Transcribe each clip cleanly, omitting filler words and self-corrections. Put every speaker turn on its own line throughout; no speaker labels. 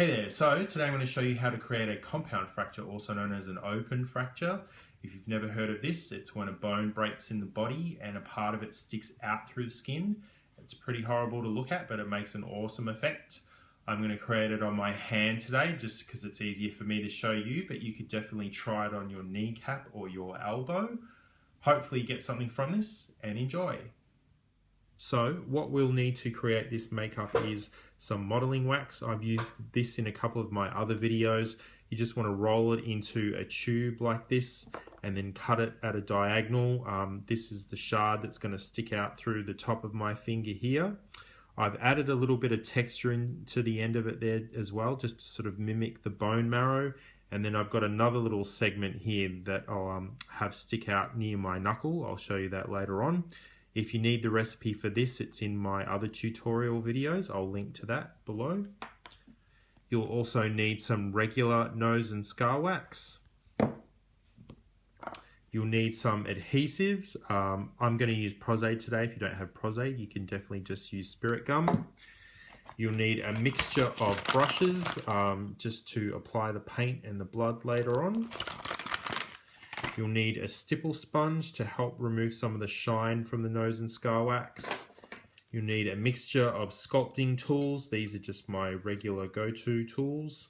Hey there, so today I'm going to show you how to create a compound fracture, also known as an open fracture. If you've never heard of this, it's when a bone breaks in the body and a part of it sticks out through the skin. It's pretty horrible to look at, but it makes an awesome effect. I'm going to create it on my hand today just because it's easier for me to show you, but you could definitely try it on your kneecap or your elbow. Hopefully you get something from this and enjoy. So what we'll need to create this makeup is some modeling wax. I've used this in a couple of my other videos. You just want to roll it into a tube like this and then cut it at a diagonal. This is the shard that's going to stick out through the top of my finger here. I've added a little bit of texture into the end of it there as well, just to sort of mimic the bone marrow. And then I've got another little segment here that I'll have stick out near my knuckle. I'll show you that later on. If you need the recipe for this, it's in my other tutorial videos. I'll link to that below. You'll also need some regular nose and scar wax. You'll need some adhesives. I'm going to use Pros-Aide today. If you don't have Pros-Aide, you can definitely just use spirit gum. You'll need a mixture of brushes just to apply the paint and the blood later on. You'll need a stipple sponge to help remove some of the shine from the nose and scar wax. You'll need a mixture of sculpting tools. These are just my regular go-to tools.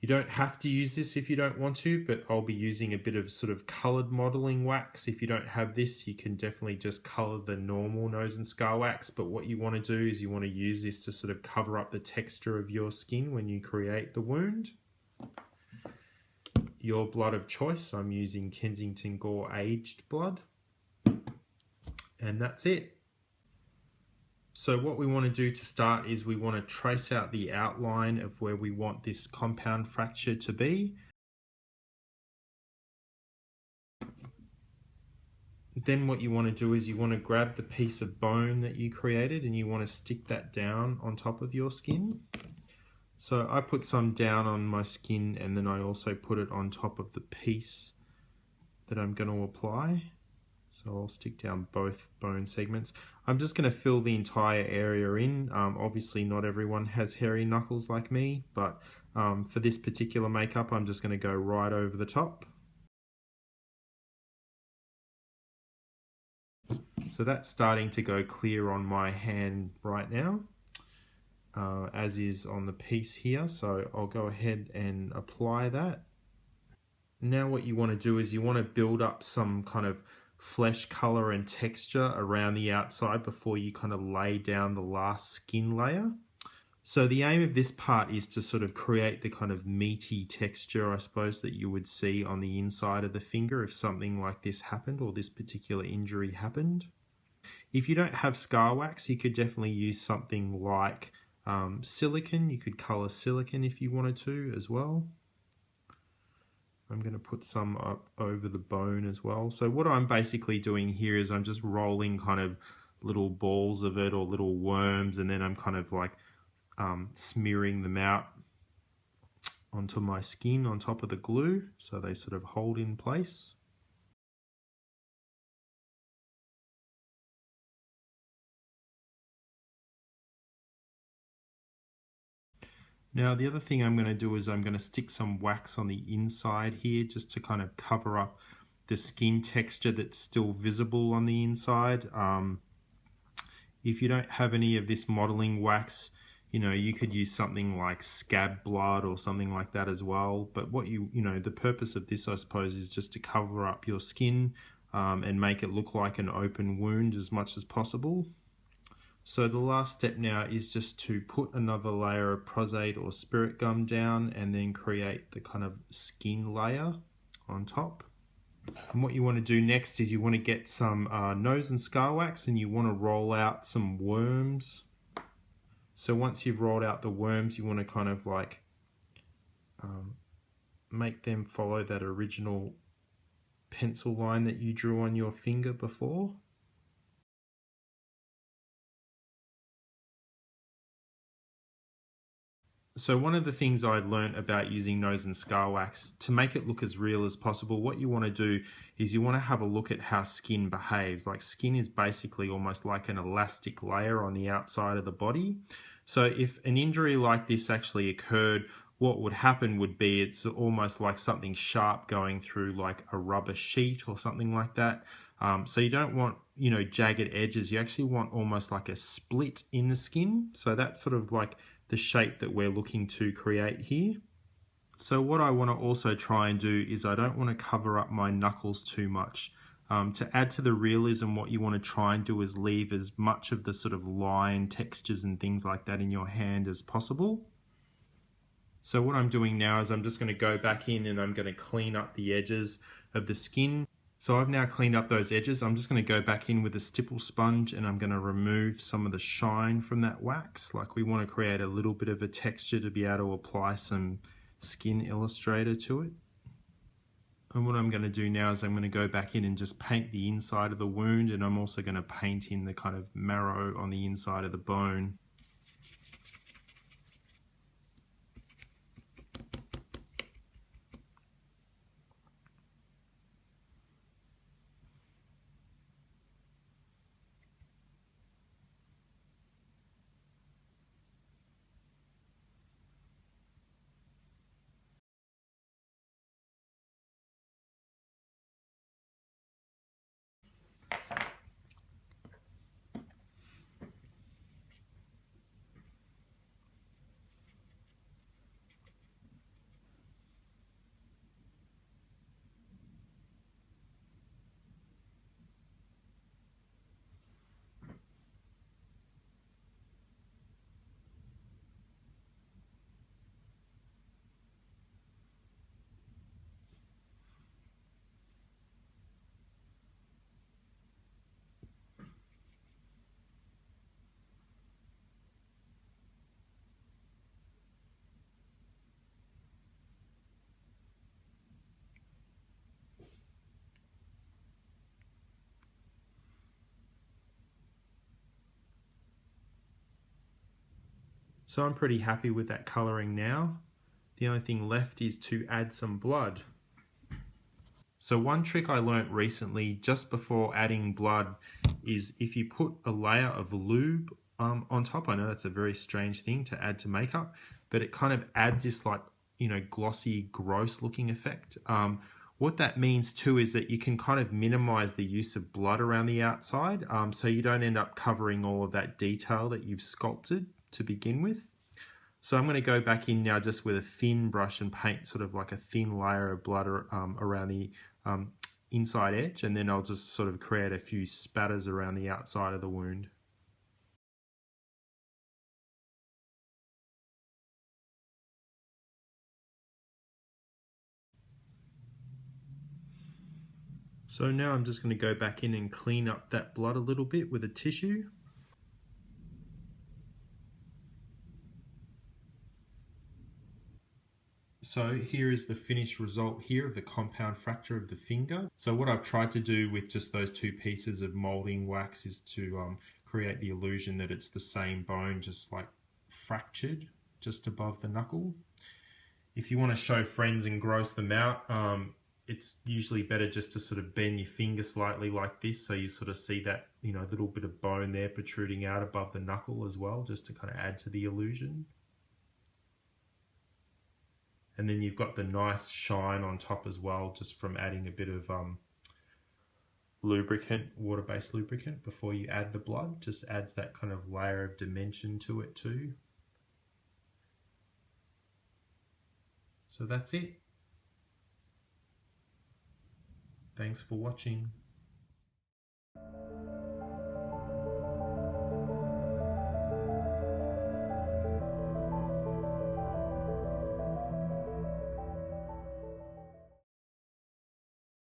You don't have to use this if you don't want to, but I'll be using a bit of sort of colored modeling wax. If you don't have this, you can definitely just color the normal nose and scar wax. But what you want to do is you want to use this to sort of cover up the texture of your skin when you create the wound. Your blood of choice, I'm using Kensington Gore aged blood. And that's it. So what we want to do to start is we want to trace out the outline of where we want this compound fracture to be. Then what you want to do is you want to grab the piece of bone that you created and you want to stick that down on top of your skin. So I put some down on my skin and then I also put it on top of the piece that I'm going to apply. So I'll stick down both bone segments. I'm just going to fill the entire area in. Obviously not everyone has hairy knuckles like me, but for this particular makeup I'm just going to go right over the top. So that's starting to go clear on my hand right now. As is on the piece here, so I'll go ahead and apply that. Now what you want to do is you want to build up some kind of flesh color and texture around the outside before you kind of lay down the last skin layer. So the aim of this part is to sort of create the kind of meaty texture, I suppose, that you would see on the inside of the finger if something like this happened or this particular injury happened. If you don't have scar wax, you could definitely use something like silicone. You could color silicone if you wanted to as well. I'm going to put some up over the bone as well. So what I'm basically doing here is I'm just rolling kind of little balls of it or little worms, and then I'm kind of like smearing them out onto my skin on top of the glue so they sort of hold in place. Now the other thing I'm going to do is I'm going to stick some wax on the inside here just to kind of cover up the skin texture that's still visible on the inside. If you don't have any of this modeling wax, you know, you could use something like scab blood or something like that as well. But what the purpose of this, I suppose, is just to cover up your skin and make it look like an open wound as much as possible. So the last step now is just to put another layer of Pros-Aide or spirit gum down and then create the kind of skin layer on top. And what you want to do next is you want to get some nose and scar wax and you want to roll out some worms. So once you've rolled out the worms, you want to kind of like make them follow that original pencil line that you drew on your finger before. So one of the things I learned about using nose and scar wax, to make it look as real as possible, what you want to do is you want to have a look at how skin behaves. Like, skin is basically almost like an elastic layer on the outside of the body. So if an injury like this actually occurred, what would happen would be it's almost like something sharp going through like a rubber sheet or something like that. So you don't want, jagged edges. You actually want almost like a split in the skin. So that's sort of like the shape that we're looking to create here. So what I want to also try and do is I don't want to cover up my knuckles too much. To add to the realism, what you want to try and do is leave as much of the sort of line textures and things like that in your hand as possible. So what I'm doing now is I'm just going to go back in and I'm going to clean up the edges of the skin. So I've now cleaned up those edges. I'm just going to go back in with a stipple sponge and I'm going to remove some of the shine from that wax. Like we want to create a little bit of a texture to be able to apply some skin illustrator to it. And what I'm going to do now is I'm going to go back in and just paint the inside of the wound, and I'm also going to paint in the kind of marrow on the inside of the bone. So I'm pretty happy with that colouring now. The only thing left is to add some blood. So one trick I learnt recently just before adding blood is if you put a layer of lube on top. I know that's a very strange thing to add to makeup, but it kind of adds this like, glossy, gross looking effect. What that means too is that you can kind of minimize the use of blood around the outside, so you don't end up covering all of that detail that you've sculpted to begin with. So I'm going to go back in now just with a thin brush and paint sort of like a thin layer of blood around the inside edge, and then I'll just sort of create a few spatters around the outside of the wound. So now I'm just going to go back in and clean up that blood a little bit with a tissue. So here is the finished result here of the compound fracture of the finger. So what I've tried to do with just those two pieces of molding wax is to create the illusion that it's the same bone, just like fractured just above the knuckle. If you want to show friends and gross them out, it's usually better just to sort of bend your finger slightly like this, so you sort of see that, little bit of bone there protruding out above the knuckle as well, just to kind of add to the illusion. And then you've got the nice shine on top as well, just from adding a bit of lubricant, water-based lubricant, before you add the blood. Just adds that kind of layer of dimension to it too. So that's it. Thanks for watching.